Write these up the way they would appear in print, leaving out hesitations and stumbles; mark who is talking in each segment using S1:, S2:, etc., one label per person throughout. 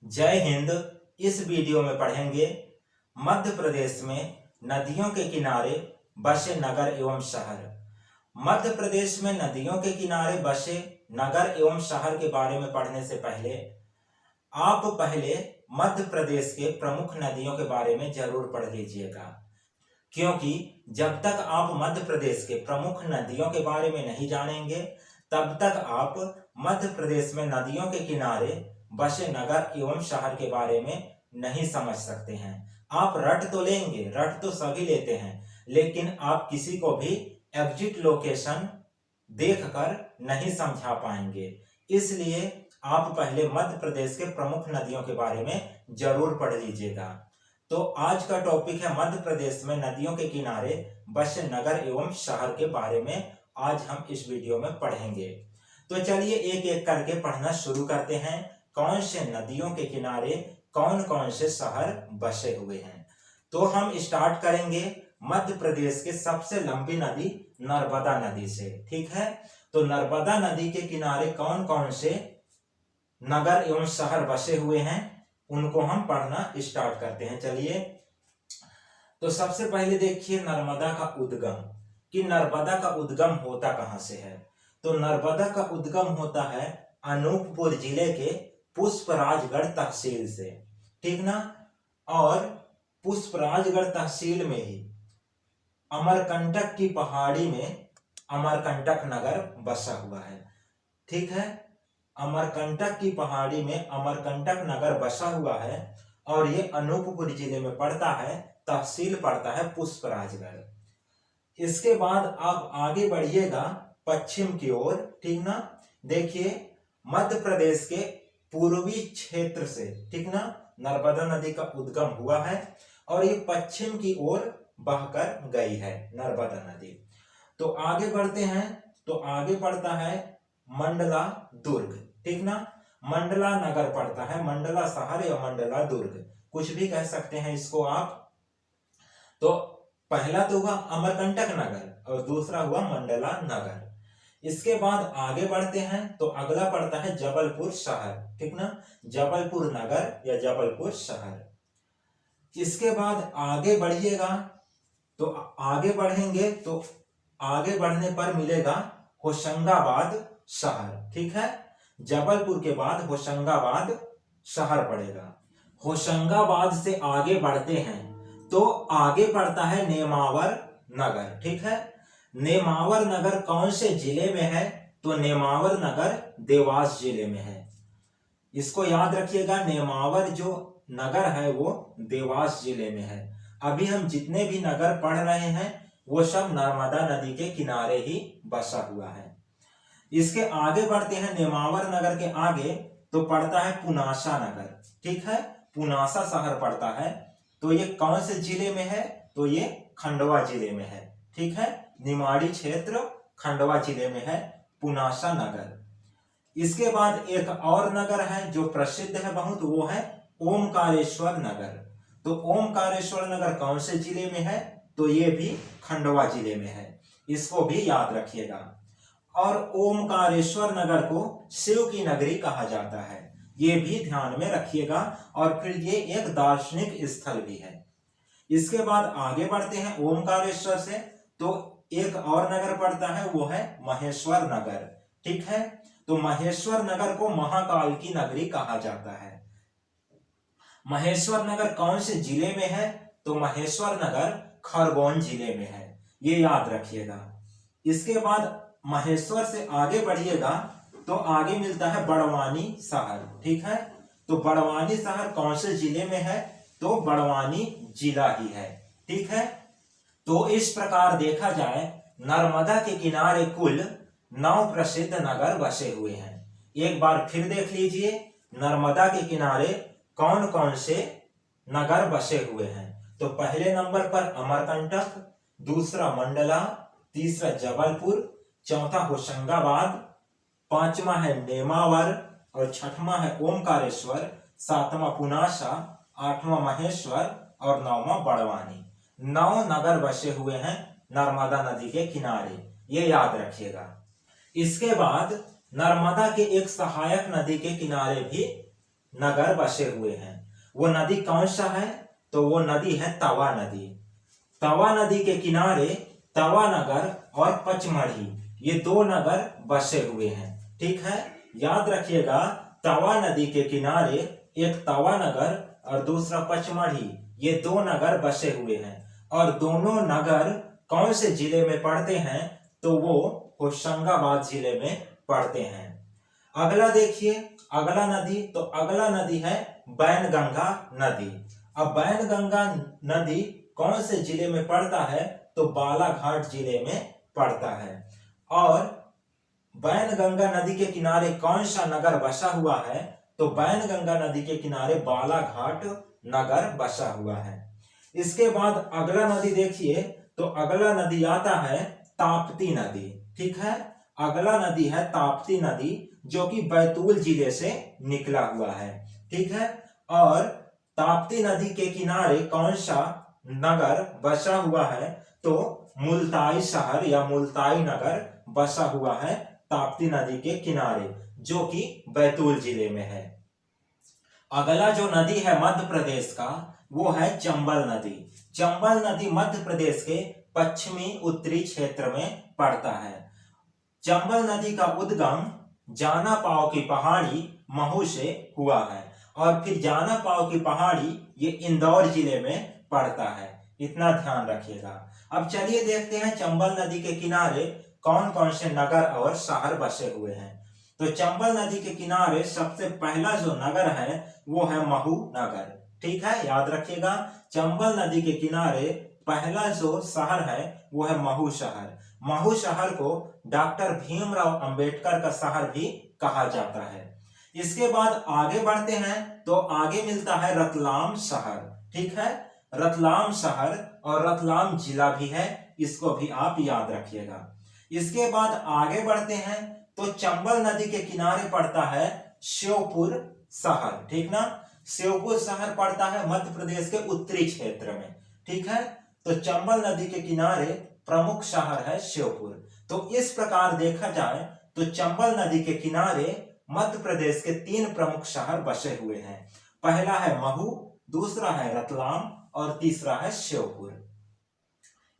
S1: जय हिंद। इस वीडियो में पढ़ेंगे मध्य प्रदेश में नदियों के किनारे बसे नगर एवं शहर। मध्य प्रदेश में नदियों के किनारे बसे नगर एवं शहर के बारे में पढ़ने से पहले आप मध्य प्रदेश के प्रमुख नदियों के बारे में जरूर पढ़ लीजिएगा, क्योंकि जब तक आप मध्य प्रदेश के प्रमुख नदियों के बारे में नहीं जानेंगे तब तक आप मध्य प्रदेश में नदियों के किनारे बसे नगर एवं शहर के बारे में नहीं समझ सकते हैं। आप रट तो लेंगे, रट तो सभी लेते हैं, लेकिन आप किसी को भी एग्जिट लोकेशन देखकर नहीं समझा पाएंगे। इसलिए आप पहले मध्य प्रदेश के प्रमुख नदियों के बारे में जरूर पढ़ लीजिएगा। तो आज का टॉपिक है मध्य प्रदेश में नदियों के किनारे बसे नगर एवं शहर के बारे में आज हम इस वीडियो में पढ़ेंगे। तो चलिए एक एक करके पढ़ना शुरू करते हैं। कौन से नदियों के किनारे कौन कौन से शहर बसे हुए हैं। तो हम स्टार्ट करेंगे मध्य प्रदेश के सबसे लंबी नदी नर्मदा नदी से। ठीक है, तो नर्मदा नदी के किनारे कौन कौन से नगर एवं शहर बसे हुए हैं उनको हम पढ़ना स्टार्ट करते हैं। चलिए, तो सबसे पहले देखिए नर्मदा का उद्गम, कि नर्मदा का उद्गम होता कहां से है। तो नर्मदा का उद्गम होता है अनूपपुर जिले के पुष्पराजगढ़ तहसील से, ठीक ना। और पुष्पराजगढ़ तहसील में ही अमरकंटक की पहाड़ी में अमरकंटक नगर बसा हुआ है। ठीक है, अमरकंटक की पहाड़ी में अमरकंटक नगर बसा हुआ है और ये अनूपपुर जिले में पड़ता है, तहसील पड़ता है पुष्पराजगढ़। इसके बाद आप आगे बढ़िएगा पश्चिम की ओर, ठीक ना। देखिए मध्य प्रदेश के पूर्वी क्षेत्र से, ठीक ना, नर्मदा नदी का उद्गम हुआ है और ये पश्चिम की ओर बहकर गई है नर्मदा नदी। तो आगे बढ़ते हैं, तो आगे पड़ता है मंडला दुर्ग, ठीक ना। मंडला नगर पड़ता है, मंडला शहर या मंडला दुर्ग, कुछ भी कह सकते हैं इसको आप। तो पहला तो हुआ अमरकंटक नगर और दूसरा हुआ मंडला नगर। इसके बाद आगे बढ़ते हैं तो अगला पड़ता है जबलपुर शहर, ठीक ना, जबलपुर नगर या जबलपुर शहर। इसके बाद आगे बढ़िएगा, तो आगे बढ़ेंगे तो आगे बढ़ने पर मिलेगा होशंगाबाद शहर, ठीक है। जबलपुर के बाद होशंगाबाद शहर पड़ेगा। होशंगाबाद से आगे बढ़ते हैं तो आगे पड़ता है नेमावर नगर, ठीक है। नेमावर नगर कौन से जिले में है, तो नेमावर नगर देवास जिले में है। इसको याद रखिएगा, नेमावर जो नगर है वो देवास जिले में है। अभी हम जितने भी नगर पढ़ रहे हैं वो सब नर्मदा नदी के किनारे ही बसा हुआ है। इसके आगे बढ़ते हैं, नेमावर नगर के आगे तो पड़ता है पुनासा नगर, ठीक है, पुनासा शहर पड़ता है। तो ये कौन से जिले में है, तो ये खंडवा जिले में है, ठीक है, निमाड़ी क्षेत्र खंडवा जिले में है पुनासा नगर। इसके बाद एक और नगर है जो प्रसिद्ध है बहुत, वो है ओमकारेश्वर नगर। तो ओमकारेश्वर नगर कौन से जिले में है, तो ये भी खंडवा जिले में है, इसको भी याद रखिएगा। और ओमकारेश्वर नगर को शिव की नगरी कहा जाता है, ये भी ध्यान में रखिएगा। और फिर ये एक दार्शनिक स्थल भी है। इसके बाद आगे बढ़ते हैं ओमकारेश्वर से तो एक और नगर पड़ता है, वो है महेश्वर नगर, ठीक है। तो महेश्वर नगर को महाकाल की नगरी कहा जाता है। महेश्वर नगर कौन से जिले में है, तो महेश्वर नगर खरगोन जिले में है, ये याद रखिएगा। इसके बाद महेश्वर से आगे बढ़िएगा तो आगे मिलता है बड़वानी शहर, ठीक है। तो बड़वानी शहर कौन से जिले में है, तो बड़वानी जिला ही है, ठीक है। तो इस प्रकार देखा जाए नर्मदा के किनारे कुल 9 प्रसिद्ध नगर बसे हुए हैं। एक बार फिर देख लीजिए नर्मदा के किनारे कौन कौन से नगर बसे हुए हैं। तो पहले नंबर पर अमरकंटक, दूसरा मंडला, तीसरा जबलपुर, चौथा होशंगाबाद, पांचवा है नेमावर और छठवां है ओमकारेश्वर, सातवां पुनासा, आठवां महेश्वर और नौवां बड़वानी। 9 नगर बसे हुए हैं नर्मदा नदी के किनारे, ये याद रखिएगा। इसके बाद नर्मदा के एक सहायक नदी के किनारे भी नगर बसे हुए हैं। वो नदी कौन सा है? तो वो नदी है तवा नदी। तवा नदी के किनारे तवा नगर और पचमढ़ी, ये दो नगर बसे हुए हैं। ठीक है, याद रखिएगा, तवा नदी के किनारे एक तवा नगर और दूसरा पचमढ़ी, ये दो नगर बसे हुए हैं। और दोनों नगर कौन से जिले में पड़ते हैं? तो वो होशंगाबाद जिले में पड़ते हैं। अगला देखिए, अगला नदी, तो अगला नदी है बैनगंगा नदी। अब बैनगंगा नदी कौन से जिले में पड़ता है? तो बालाघाट जिले में पड़ता है। और बैनगंगा नदी के किनारे कौन सा नगर बसा हुआ है? तो बैनगंगा नदी के किनारे बालाघाट नगर बसा हुआ है। इसके बाद अगला नदी देखिए, तो अगला नदी आता है ताप्ती नदी। ठीक है, अगला नदी है ताप्ती नदी, जो कि बैतूल जिले से निकला हुआ है। ठीक है, और ताप्ती नदी के किनारे कौन सा नगर बसा हुआ है? तो मुल्ताई शहर या मुल्ताई नगर बसा हुआ है ताप्ती नदी के किनारे, जो कि बैतूल जिले में है। अगला जो नदी है मध्य प्रदेश का, वो है चंबल नदी। चंबल नदी मध्य प्रदेश के पश्चिमी उत्तरी क्षेत्र में पड़ता है। चंबल नदी का उद्गम जाना पाव की पहाड़ी महू से हुआ है, और फिर जाना पाव की पहाड़ी ये इंदौर जिले में पड़ता है। इतना ध्यान रखिएगा। अब चलिए देखते हैं चंबल नदी के किनारे कौन कौन से नगर और शहर बसे हुए हैं। तो चंबल नदी के किनारे सबसे पहला जो नगर है वो है महू नगर। ठीक है, याद रखिएगा, चंबल नदी के किनारे पहला जो शहर है वो है महू शहर। महू शहर को डॉक्टर भीमराव अंबेडकर का शहर भी कहा जाता है। इसके बाद आगे बढ़ते हैं तो आगे मिलता है रतलाम शहर। ठीक है, रतलाम शहर और रतलाम जिला भी है, इसको भी आप याद रखिएगा। इसके बाद आगे बढ़ते हैं तो चंबल नदी के किनारे पड़ता है श्योपुर शहर। ठीक ना, श्योपुर शहर पड़ता है मध्य प्रदेश के उत्तरी क्षेत्र में। ठीक है, तो चंबल नदी के किनारे प्रमुख शहर है श्योपुर। तो इस प्रकार देखा जाए तो चंबल नदी के किनारे मध्य प्रदेश के 3 प्रमुख शहर बसे हुए हैं। पहला है महू, दूसरा है रतलाम और तीसरा है श्योपुर।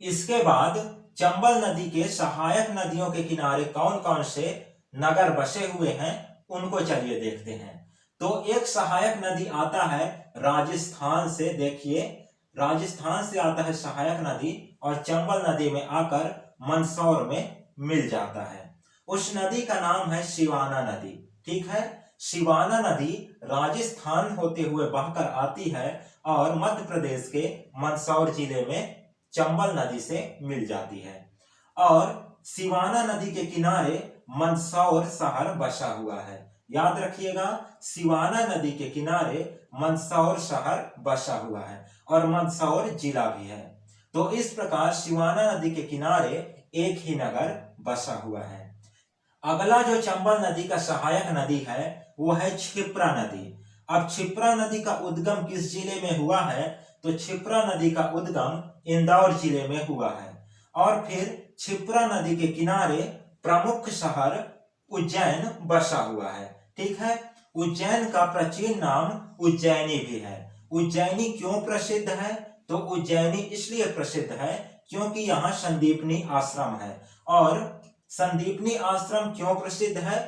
S1: इसके बाद चंबल नदी के सहायक नदियों के किनारे कौन कौन से नगर बसे हुए हैं उनको चलिए देखते हैं। तो एक सहायक नदी आता है राजस्थान से। देखिए, राजस्थान से आता है सहायक नदी और चंबल नदी में आकर मंदसौर में मिल जाता है। उस नदी का नाम है शिवाना नदी। ठीक है, शिवाना नदी राजस्थान होते हुए बहकर आती है और मध्य प्रदेश के मंदसौर जिले में चंबल नदी से मिल जाती है। और शिवाना नदी के किनारे मंदसौर शहर बसा हुआ है। याद रखिएगा, शिवाना नदी के किनारे मंदसौर शहर बसा हुआ है और मंदसौर जिला भी है। तो इस प्रकार शिवाना नदी के किनारे एक ही नगर बसा हुआ है। अगला जो चंबल नदी का सहायक नदी है वो है क्षिप्रा नदी। अब क्षिप्रा नदी का उद्गम किस जिले में हुआ है? तो क्षिप्रा नदी का उद्गम इंदौर जिले में हुआ है। और फिर क्षिप्रा नदी के किनारे प्रमुख शहर उज्जैन बसा हुआ है। ठीक है, उज्जैन का प्राचीन नाम उज्जैनी भी है। उज्जैनी क्यों प्रसिद्ध है? तो उज्जैनी इसलिए प्रसिद्ध है क्योंकि यहाँ संदीपनी आश्रम है। और संदीपनी आश्रम क्यों प्रसिद्ध है?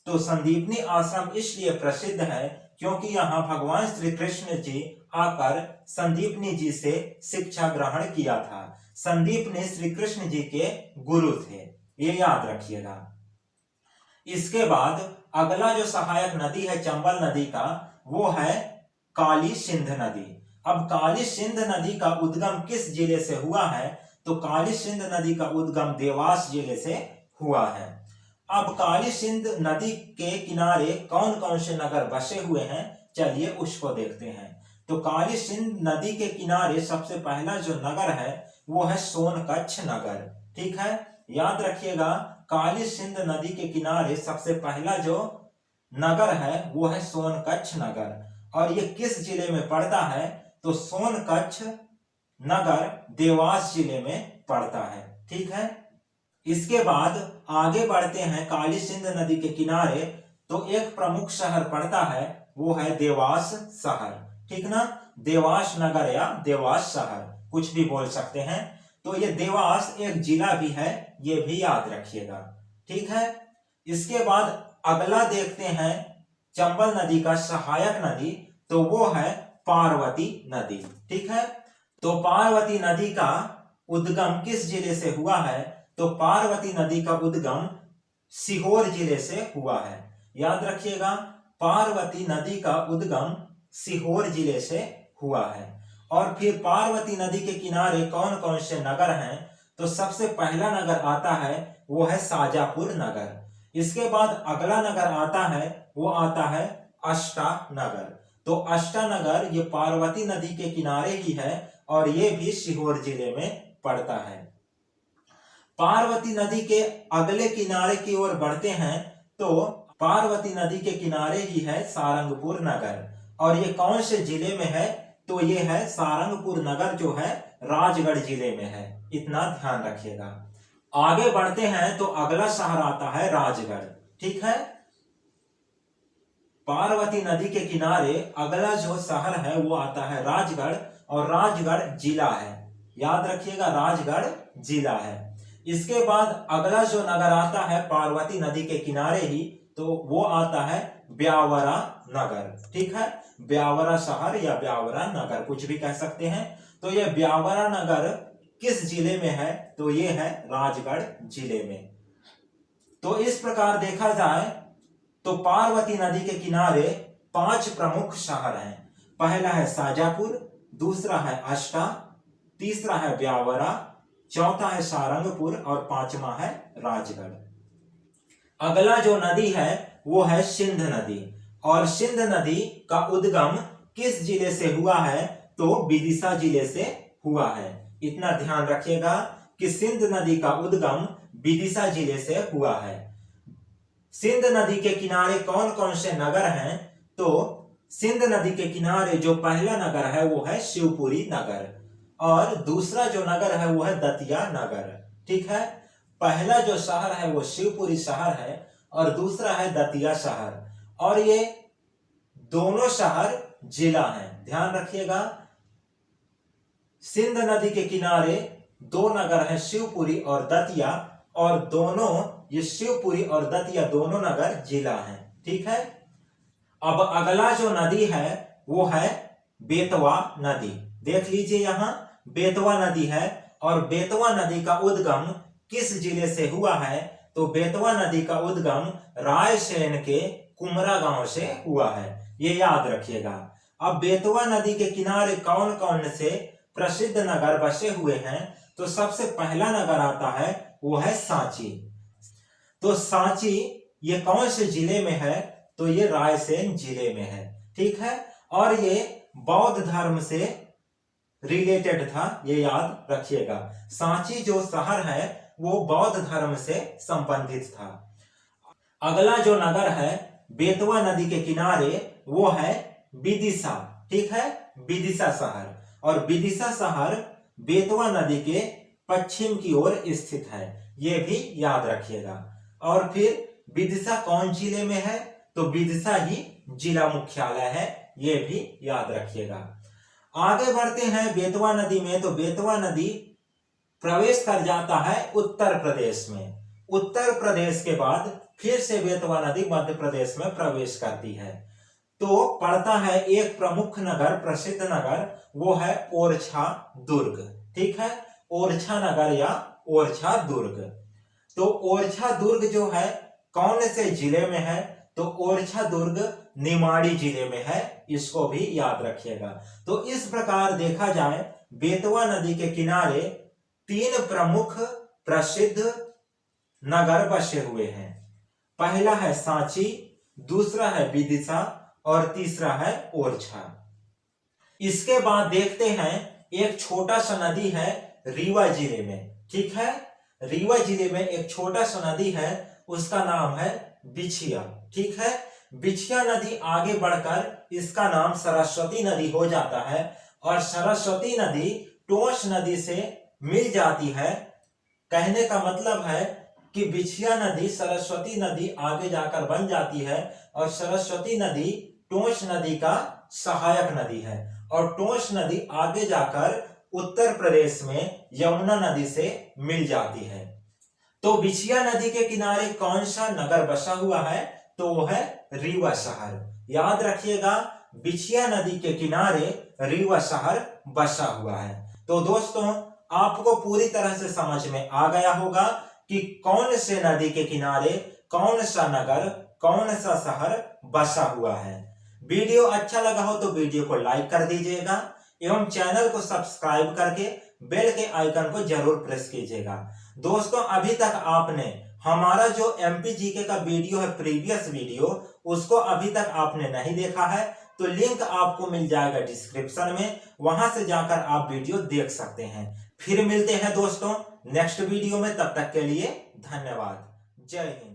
S1: तो संदीपनी आश्रम इसलिए प्रसिद्ध है क्योंकि यहाँ भगवान श्री कृष्ण जी आकर संदीपनी जी से शिक्षा ग्रहण किया था। संदीपनी श्री कृष्ण जी के गुरु थे, ये याद रखिएगा। इसके बाद अगला जो सहायक नदी है चंबल नदी का वो है काली सिंध नदी। अब काली सिंध नदी का उद्गम किस जिले से हुआ है? तो काली सिंध नदी का उद्गम देवास जिले से हुआ है। अब काली सिंध नदी के किनारे कौन कौन से नगर बसे हुए हैं, चलिए उसको देखते हैं। तो काली सिंध नदी के किनारे सबसे पहला जो नगर है वो है सोनकच्छ नगर। ठीक है, याद रखिएगा, काली सिंध नदी के किनारे सबसे पहला जो नगर है वो है सोनकच्छ नगर। और ये किस जिले में पड़ता है? तो सोनकच्छ नगर देवास जिले में पड़ता है। ठीक है, इसके बाद आगे बढ़ते हैं। काली सिंध नदी के किनारे तो एक प्रमुख शहर पड़ता है वो है देवास शहर। ठीक ना, देवास नगर या देवास शहर कुछ भी बोल सकते हैं। तो ये देवास एक जिला भी है, ये भी याद रखिएगा। ठीक है, इसके बाद अगला देखते हैं चंबल नदी का सहायक नदी, तो वो है पार्वती नदी। ठीक है, तो पार्वती नदी का उद्गम किस जिले से हुआ है? तो पार्वती नदी का उद्गम सीहोर जिले से हुआ है। याद रखिएगा, पार्वती नदी का उद्गम सीहोर जिले से हुआ है। और फिर पार्वती नदी के किनारे कौन कौन से नगर हैं? तो सबसे पहला नगर आता है वो है शाजापुर नगर। इसके बाद अगला नगर आता है वो आता है अष्टानगर। तो अष्टानगर ये पार्वती नदी के किनारे ही है और ये भी सीहोर जिले में पड़ता है। पार्वती नदी के अगले किनारे की ओर बढ़ते हैं तो पार्वती नदी के किनारे ही है सारंगपुर नगर, और ये कौन से जिले में है? तो ये है सारंगपुर नगर जो है राजगढ़ जिले में है। इतना ध्यान रखिएगा। आगे बढ़ते हैं तो अगला शहर आता है राजगढ़। ठीक है, पार्वती नदी के किनारे अगला जो शहर है वो आता है राजगढ़, और राजगढ़ जिला है। याद रखिएगा, राजगढ़ जिला है। इसके बाद अगला जो नगर आता है पार्वती नदी के किनारे ही, तो वो आता है ब्यावरा नगर। ठीक है, ब्यावरा शहर या ब्यावरा नगर कुछ भी कह सकते हैं। तो ये ब्यावरा नगर किस जिले में है? तो ये है राजगढ़ जिले में। तो इस प्रकार देखा जाए तो पार्वती नदी के किनारे 5 प्रमुख शहर हैं। पहला है शाजापुर, दूसरा है अष्टा, तीसरा है ब्यावरा, चौथा है सारंगपुर और पांचवा है राजगढ़। अगला जो नदी है वो है सिंध नदी, और सिंध नदी का उद्गम किस जिले से हुआ है? तो विदिशा जिले से हुआ है। इतना ध्यान रखिएगा कि सिंध नदी का उद्गम विदिशा जिले से हुआ है। सिंध नदी के किनारे कौन कौन से नगर हैं? तो सिंध नदी के किनारे जो पहला नगर है वो है शिवपुरी नगर, और दूसरा जो नगर है वो है दतिया नगर। ठीक है, पहला जो शहर है वो शिवपुरी शहर है और दूसरा है दतिया शहर, और ये दोनों शहर जिला हैं। ध्यान रखिएगा, सिंध नदी के किनारे 2 नगर हैं, शिवपुरी और दतिया, और दोनों ये शिवपुरी और दतिया दोनों नगर जिला हैं। ठीक है, अब अगला जो नदी है वो है बेतवा नदी। देख लीजिए, यहाँ बेतवा नदी है, और बेतवा नदी का उद्गम किस जिले से हुआ है? तो बेतवा नदी का उद्गम रायसेन के कुमरा गांव से हुआ है। ये याद रखिएगा। अब बेतवा नदी के किनारे कौन कौन से प्रसिद्ध नगर बसे हुए हैं? तो सबसे पहला नगर आता है वो है सांची। तो सांची ये कौन से जिले में है? तो ये रायसेन जिले में है। ठीक है, और ये बौद्ध धर्म से रिलेटेड था, ये याद रखिएगा। सांची जो शहर है वो बौद्ध धर्म से संबंधित था। अगला जो नगर है बेतवा नदी के किनारे वो है विदिशा। ठीक है, विदिशा शहर, और विदिशा शहर बेतवा नदी के पश्चिम की ओर स्थित है। ये भी याद रखिएगा। और फिर विदिशा कौन जिले में है? तो विदिशा ही जिला मुख्यालय है। ये भी याद रखिएगा। आगे बढ़ते हैं बेतवा नदी में, तो बेतवा नदी प्रवेश कर जाता है उत्तर प्रदेश में। उत्तर प्रदेश के बाद फिर से बेतवा नदी मध्य प्रदेश में प्रवेश करती है। तो पड़ता है एक प्रमुख नगर, प्रसिद्ध नगर, वो है ओरछा दुर्ग। ठीक है, ओरछा नगर या ओरछा दुर्ग। तो ओरछा दुर्ग जो है कौन से जिले में है? तो ओरछा दुर्ग निमाड़ी जिले में है। इसको भी याद रखिएगा। तो इस प्रकार देखा जाए बेतवा नदी के किनारे 3 प्रमुख प्रसिद्ध नगर बसे हुए हैं। पहला है सांची, दूसरा है विदिशा और तीसरा है ओरछा। इसके बाद देखते हैं एक छोटा सा नदी है रीवा जिले में। ठीक है, रीवा जिले में एक छोटा सा नदी है, उसका नाम है बिछिया। ठीक है, बिछिया नदी आगे बढ़कर इसका नाम सरस्वती नदी हो जाता है, और सरस्वती नदी टोंस नदी से मिल जाती है। कहने का मतलब है कि बिछिया नदी सरस्वती नदी आगे जाकर बन जाती है, और सरस्वती नदी टोंस नदी का सहायक नदी है और टोंस नदी आगे जाकर उत्तर प्रदेश में यमुना नदी से मिल जाती है। तो बिछिया नदी के किनारे कौन सा नगर बसा हुआ है? तो वो है रीवा शहर। याद रखिएगा, बिछिया नदी के किनारे रीवा शहर बसा हुआ है। तो दोस्तों, आपको पूरी तरह से समझ में आ गया होगा कि कौन से नदी के किनारे कौन सा नगर, कौन सा शहर बसा हुआ है। वीडियो अच्छा लगा हो तो वीडियो को लाइक कर दीजिएगा एवं चैनल को सब्सक्राइब करके बेल के आइकन को जरूर प्रेस कीजिएगा। दोस्तों, अभी तक आपने हमारा जो एमपी जीके का वीडियो है, प्रीवियस वीडियो, उसको अभी तक आपने नहीं देखा है तो लिंक आपको मिल जाएगा डिस्क्रिप्शन में, वहां से जाकर आप वीडियो देख सकते हैं। फिर मिलते हैं दोस्तों नेक्स्ट वीडियो में, तब तक के लिए धन्यवाद। जय हिंद।